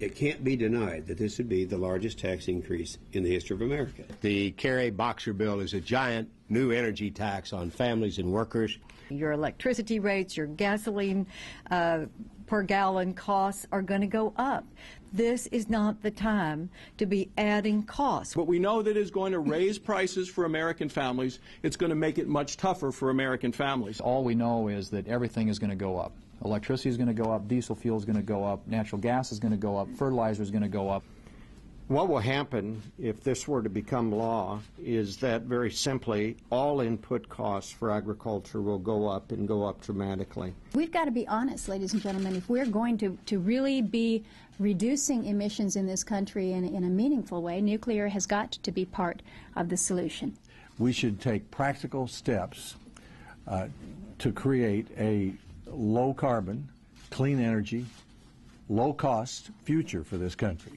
It can't be denied that this would be the largest tax increase in the history of America. The Carey-Boxer bill is a giant new energy tax on families and workers. Your electricity rates, your gasoline per gallon costs are going to go up. This is not the time to be adding costs. But we know that it's going to raise prices for American families. It's going to make it much tougher for American families. All we know is that everything is going to go up. Electricity is going to go up, diesel fuel is going to go up, natural gas is going to go up, fertilizer is going to go up. What will happen if this were to become law is that very simply all input costs for agriculture will go up and go up dramatically. We've got to be honest, ladies and gentlemen, if we're going to really be reducing emissions in this country in a meaningful way, nuclear has got to be part of the solution. We should take practical steps to create a low-carbon, clean energy, low-cost future for this country.